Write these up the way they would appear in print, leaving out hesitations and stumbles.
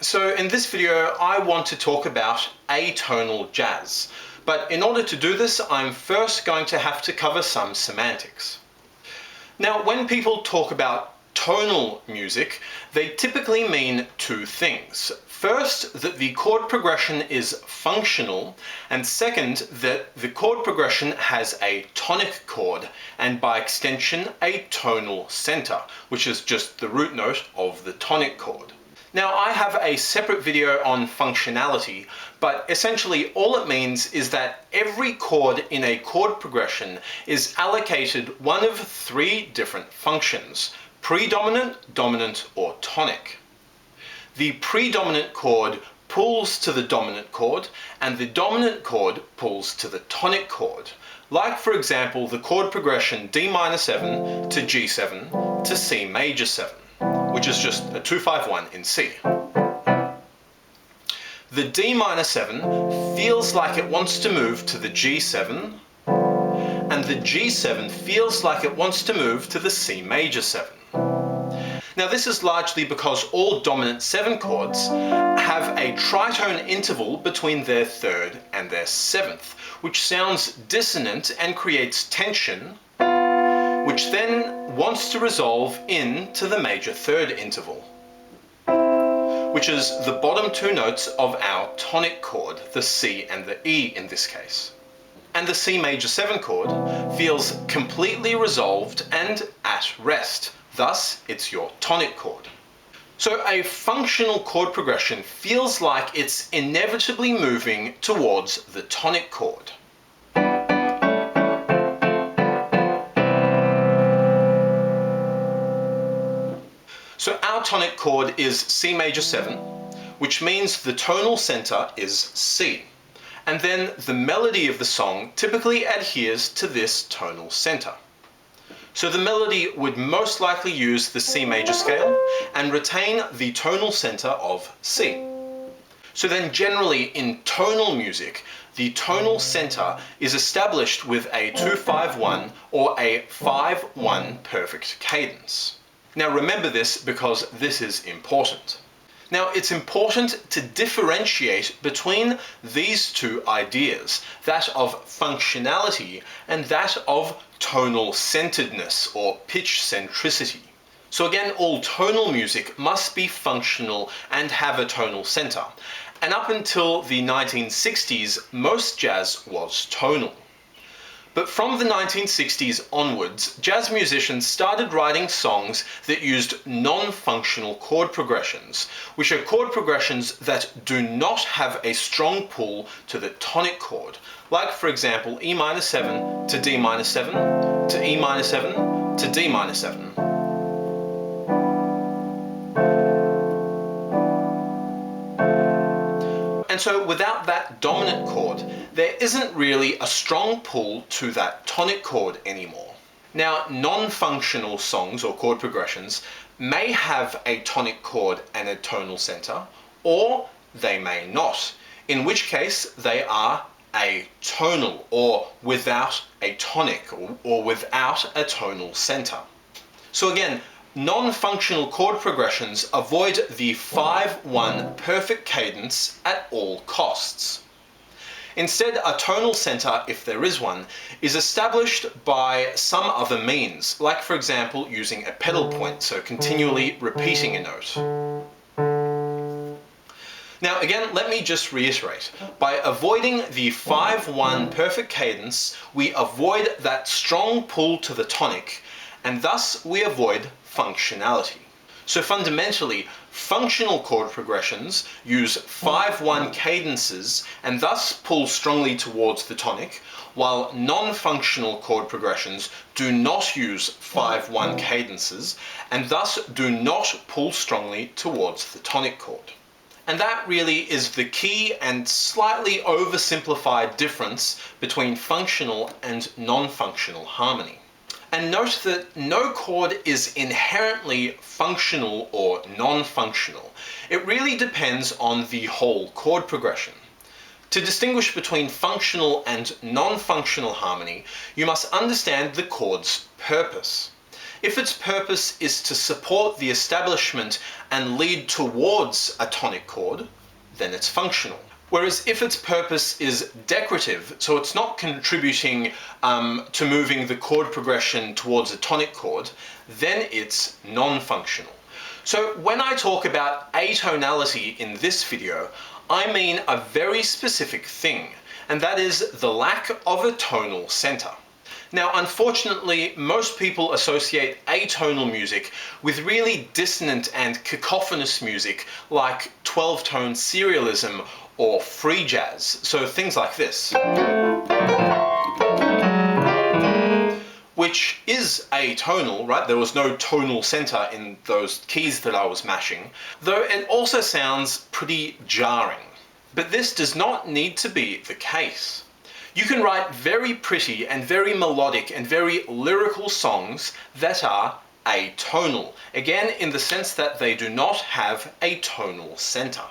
So in this video I want to talk about atonal jazz, but in order to do this I'm first going to have to cover some semantics. Now when people talk about tonal music, they typically mean two things. First, that the chord progression is functional, and second, that the chord progression has a tonic chord and by extension a tonal center, which is just the root note of the tonic chord. Now I have a separate video on functionality, but essentially all it means is that every chord in a chord progression is allocated one of three different functions: predominant, dominant, or tonic. The predominant chord pulls to the dominant chord, and the dominant chord pulls to the tonic chord. Like, for example, the chord progression D minor 7 to G7 to C major 7, which is just a 2-5-1 in C. The D minor 7 feels like it wants to move to the G7, and the G7 feels like it wants to move to the C major 7. Now this is largely because all dominant 7 chords have a tritone interval between their third and their seventh, which sounds dissonant and creates tension, which then wants to resolve into the major third interval, which is the bottom two notes of our tonic chord, the C and the E in this case. And the C major 7 chord feels completely resolved and at rest. Thus, it's your tonic chord. So a functional chord progression feels like it's inevitably moving towards the tonic chord. So our tonic chord is C major 7, which means the tonal center is C. And then the melody of the song typically adheres to this tonal center. So the melody would most likely use the C major scale and retain the tonal center of C. So then generally in tonal music, the tonal center is established with a 2-5-1 or a 5-1 perfect cadence. Now remember this because this is important. Now it's important to differentiate between these two ideas, that of functionality and that of tonal centeredness or pitch centricity. So again, all tonal music must be functional and have a tonal center. And up until the 1960s, most jazz was tonal. But from the 1960s onwards, jazz musicians started writing songs that used non-functional chord progressions, which are chord progressions that do not have a strong pull to the tonic chord, like for example E minor 7 to D minor 7 to E minor 7 to D minor 7. And so without that dominant chord, there isn't really a strong pull to that tonic chord anymore. Now, non-functional songs or chord progressions may have a tonic chord and a tonal center, or they may not, in which case they are atonal or without a tonic or without a tonal center. So again, non-functional chord progressions avoid the 5-1 perfect cadence at all costs. Instead, a tonal center, if there is one, is established by some other means, like for example using a pedal point, so continually repeating a note. Now again, let me just reiterate. By avoiding the 5-1 perfect cadence, we avoid that strong pull to the tonic, and thus we avoid functionality. So fundamentally, functional chord progressions use 5-1 cadences and thus pull strongly towards the tonic, while non-functional chord progressions do not use 5-1 cadences and thus do not pull strongly towards the tonic chord. And that really is the key and slightly oversimplified difference between functional and non-functional harmony. And note that no chord is inherently functional or non-functional. It really depends on the whole chord progression. To distinguish between functional and non-functional harmony, you must understand the chord's purpose. If its purpose is to support the establishment and lead towards a tonic chord, then it's functional. Whereas if its purpose is decorative, so it's not contributing to moving the chord progression towards a tonic chord, then it's non-functional. So when I talk about atonality in this video, I mean a very specific thing, and that is the lack of a tonal center. Now, unfortunately, most people associate atonal music with really dissonant and cacophonous music like 12-tone serialism or free jazz, so things like this, which is atonal, right? There was no tonal center in those keys that I was mashing, though it also sounds pretty jarring. But this does not need to be the case. You can write very pretty and very melodic and very lyrical songs that are atonal, again in the sense that they do not have a tonal center.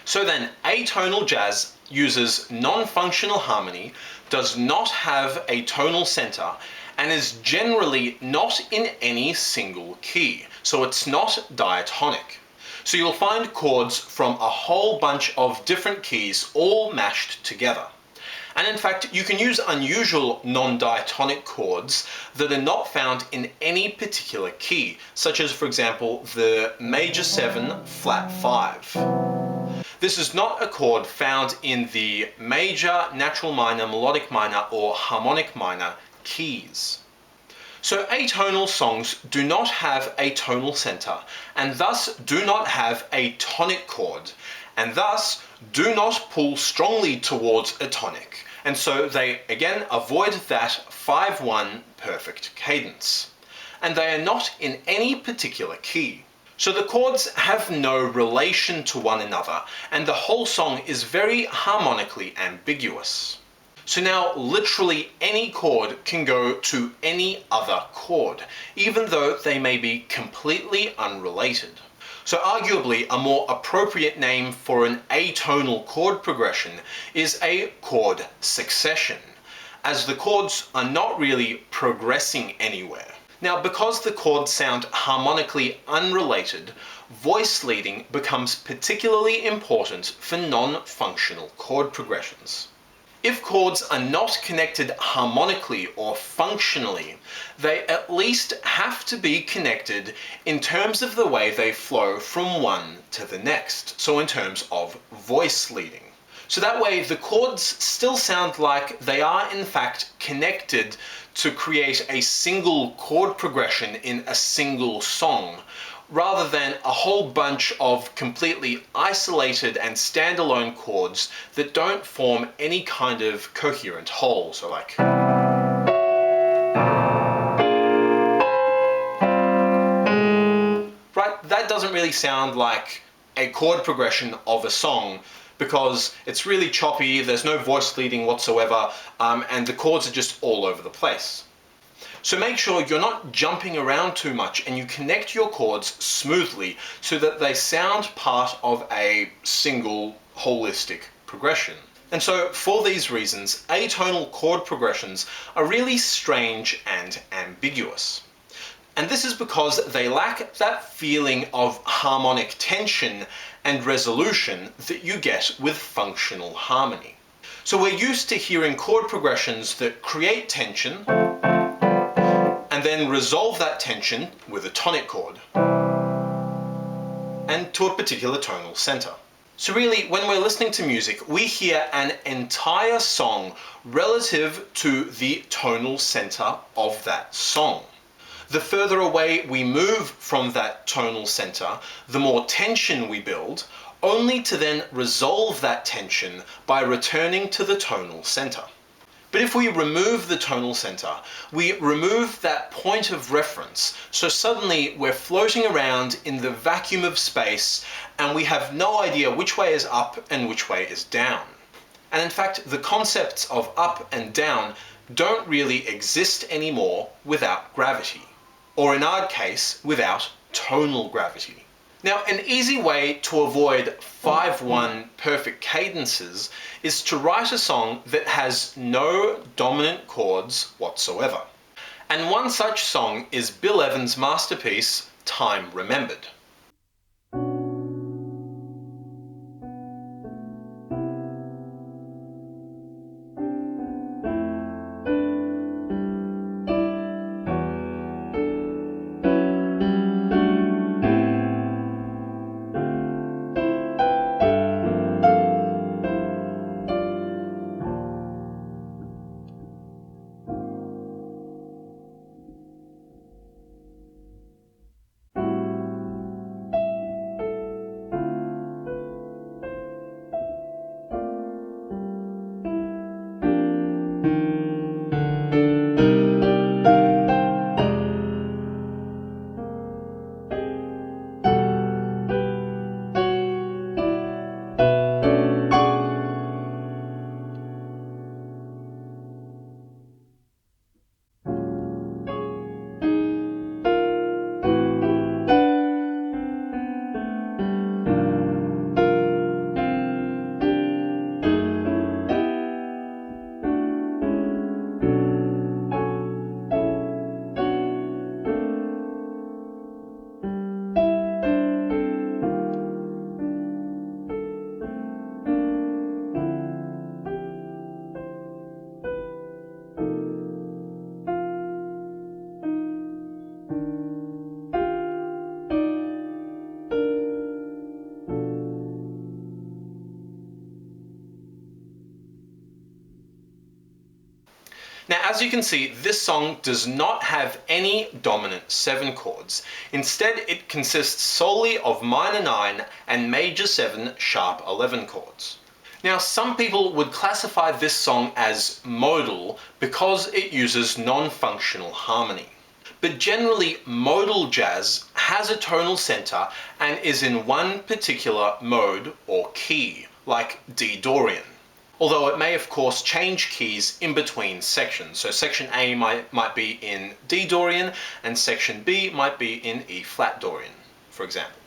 So then, atonal jazz uses non-functional harmony, does not have a tonal center, and is generally not in any single key, so it's not diatonic. So you'll find chords from a whole bunch of different keys all mashed together. And in fact, you can use unusual non-diatonic chords that are not found in any particular key, such as, for example, the major 7 flat 5. This is not a chord found in the major, natural minor, melodic minor, or harmonic minor keys. So atonal songs do not have a tonal center, and thus do not have a tonic chord, and thus do not pull strongly towards a tonic, and so they again avoid that 5-1 perfect cadence. And they are not in any particular key. So the chords have no relation to one another, and the whole song is very harmonically ambiguous. So now literally any chord can go to any other chord, even though they may be completely unrelated. So arguably a more appropriate name for an atonal chord progression is a chord succession, as the chords are not really progressing anywhere. Now, because the chords sound harmonically unrelated, voice leading becomes particularly important for non-functional chord progressions. If chords are not connected harmonically or functionally, they at least have to be connected in terms of the way they flow from one to the next, so in terms of voice leading. So that way the chords still sound like they are in fact connected to create a single chord progression in a single song, rather than a whole bunch of completely isolated and standalone chords that don't form any kind of coherent whole. So like, right, that doesn't really sound like a chord progression of a song, because it's really choppy, there's no voice leading whatsoever, and the chords are just all over the place. So make sure you're not jumping around too much and you connect your chords smoothly so that they sound part of a single holistic progression. And so for these reasons, atonal chord progressions are really strange and ambiguous. And this is because they lack that feeling of harmonic tension and resolution that you get with functional harmony. So we're used to hearing chord progressions that create tension and then resolve that tension with a tonic chord and to a particular tonal center. So really, when we're listening to music, we hear an entire song relative to the tonal center of that song. The further away we move from that tonal center, the more tension we build, only to then resolve that tension by returning to the tonal center. But if we remove the tonal center, we remove that point of reference, so suddenly we're floating around in the vacuum of space and we have no idea which way is up and which way is down. And in fact, the concepts of up and down don't really exist anymore without gravity, or in our case, without tonal gravity. Now, an easy way to avoid 5-1 perfect cadences is to write a song that has no dominant chords whatsoever. And one such song is Bill Evans' masterpiece, Time Remembered. Now, as you can see, this song does not have any dominant 7 chords. Instead, it consists solely of minor 9 and major 7 sharp 11 chords. Now, some people would classify this song as modal because it uses non-functional harmony. But generally, modal jazz has a tonal center and is in one particular mode or key, like D Dorian. Although it may of course change keys in between sections. So section A might be in D Dorian and section B might be in E flat Dorian, for example.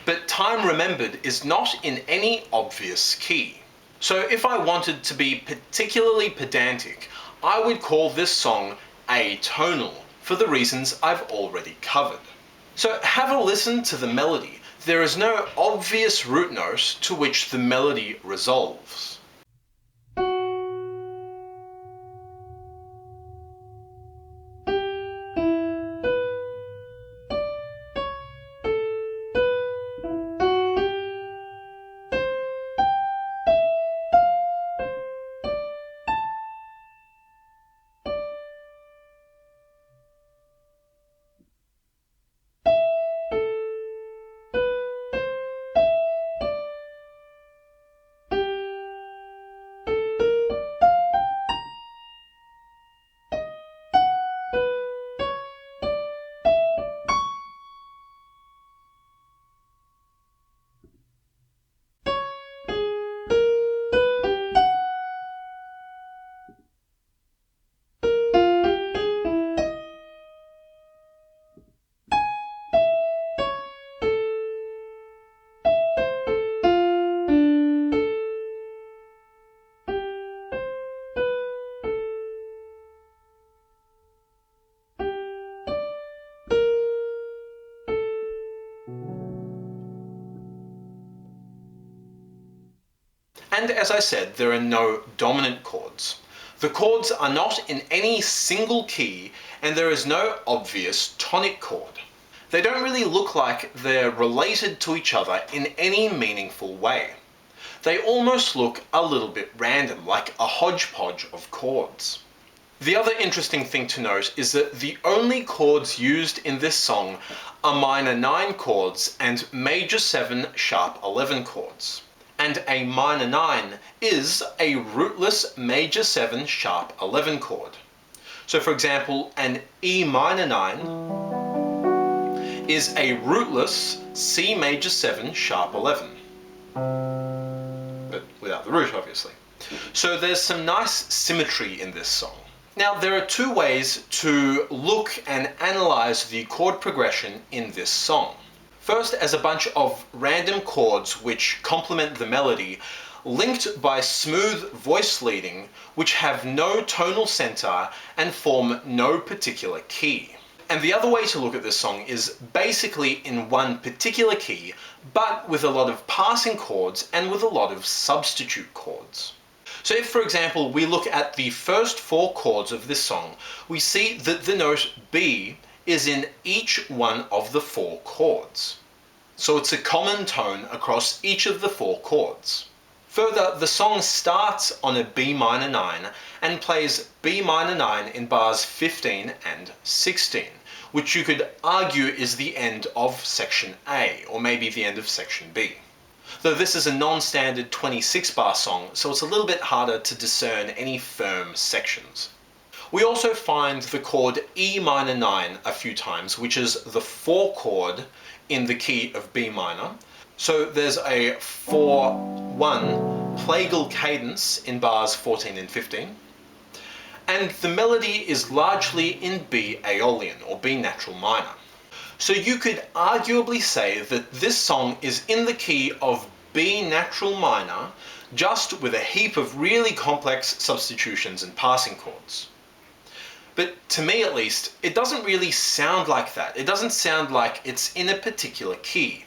But Time Remembered is not in any obvious key. So if I wanted to be particularly pedantic, I would call this song atonal for the reasons I've already covered. So have a listen to the melody. There is no obvious root note to which the melody resolves. And as I said, there are no dominant chords. The chords are not in any single key, and there is no obvious tonic chord. They don't really look like they're related to each other in any meaningful way. They almost look a little bit random, like a hodgepodge of chords. The other interesting thing to note is that the only chords used in this song are minor 9 chords and major 7 sharp 11 chords. And a minor 9 is a rootless major 7 sharp 11 chord. So for example, an E minor 9 is a rootless C major 7 sharp 11. But without the root, obviously. So there's some nice symmetry in this song. Now, there are two ways to look and analyze the chord progression in this song. First, as a bunch of random chords which complement the melody, linked by smooth voice leading, which have no tonal center and form no particular key. And the other way to look at this song is basically in one particular key, but with a lot of passing chords and with a lot of substitute chords. So if, for example, we look at the first 4 chords of this song, we see that the note B is in each one of the 4 chords. So it's a common tone across each of the 4 chords. Further, the song starts on a B minor 9 and plays B minor 9 in bars 15 and 16, which you could argue is the end of section A, or maybe the end of section B. Though this is a non-standard 26-bar song, so it's a little bit harder to discern any firm sections. We also find the chord E minor 9 a few times, which is the 4 chord in the key of B minor. So there's a 4-1 plagal cadence in bars 14 and 15. And the melody is largely in B Aeolian, or B natural minor. So you could arguably say that this song is in the key of B natural minor, just with a heap of really complex substitutions and passing chords. But to me at least, it doesn't really sound like that. It doesn't sound like it's in a particular key.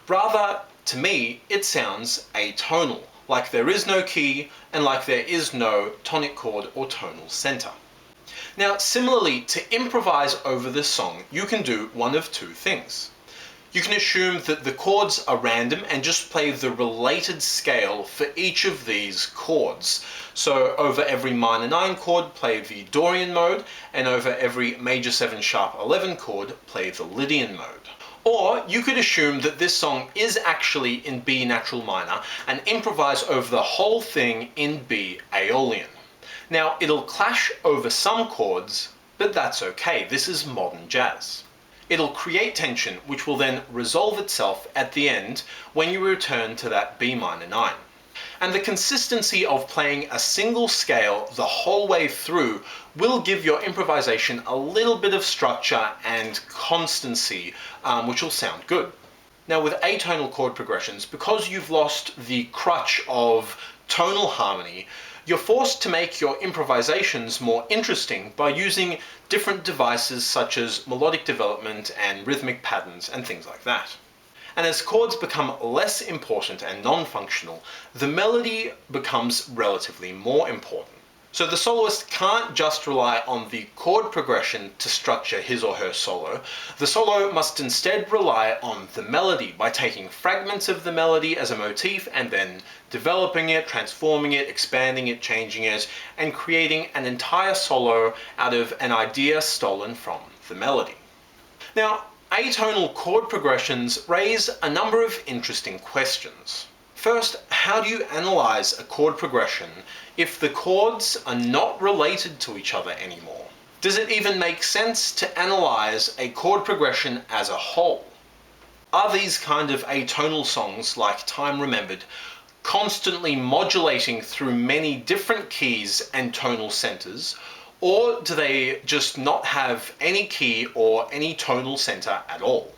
Rather, to me, it sounds atonal, like there is no key and like there is no tonic chord or tonal center. Now, similarly, to improvise over this song, you can do one of 2 things. You can assume that the chords are random and just play the related scale for each of these chords. So over every minor 9 chord, play the Dorian mode, and over every major 7 sharp 11 chord, play the Lydian mode. Or you could assume that this song is actually in B natural minor and improvise over the whole thing in B Aeolian. Now, it'll clash over some chords, but that's okay. This is modern jazz. It'll create tension, which will then resolve itself at the end when you return to that B minor 9. And the consistency of playing a single scale the whole way through will give your improvisation a little bit of structure and constancy, which will sound good. Now, with atonal chord progressions, because you've lost the crutch of tonal harmony, you're forced to make your improvisations more interesting by using different devices such as melodic development and rhythmic patterns and things like that. And as chords become less important and non-functional, the melody becomes relatively more important. So the soloist can't just rely on the chord progression to structure his or her solo. The solo must instead rely on the melody by taking fragments of the melody as a motif and then developing it, transforming it, expanding it, changing it, and creating an entire solo out of an idea stolen from the melody. Now, atonal chord progressions raise a number of interesting questions. First, how do you analyze a chord progression if the chords are not related to each other anymore? Does it even make sense to analyze a chord progression as a whole? Are these kind of atonal songs, like Time Remembered, constantly modulating through many different keys and tonal centers, or do they just not have any key or any tonal center at all?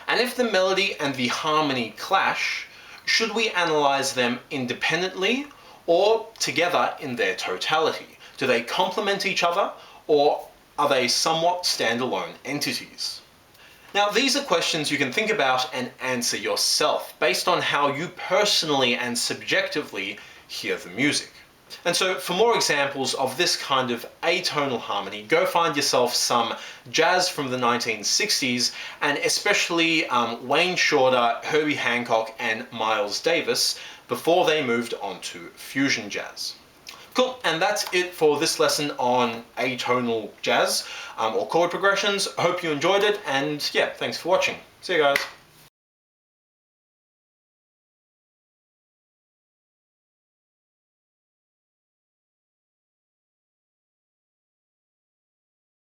And if the melody and the harmony clash, should we analyze them independently or together in their totality? Do they complement each other, or are they somewhat standalone entities? Now, these are questions you can think about and answer yourself based on how you personally and subjectively hear the music. And so for more examples of this kind of atonal harmony, go find yourself some jazz from the 1960s, and especially Wayne Shorter, Herbie Hancock, and Miles Davis before they moved on to fusion jazz. Cool, and that's it for this lesson on atonal jazz or chord progressions. Hope you enjoyed it, and yeah, thanks for watching. See you guys.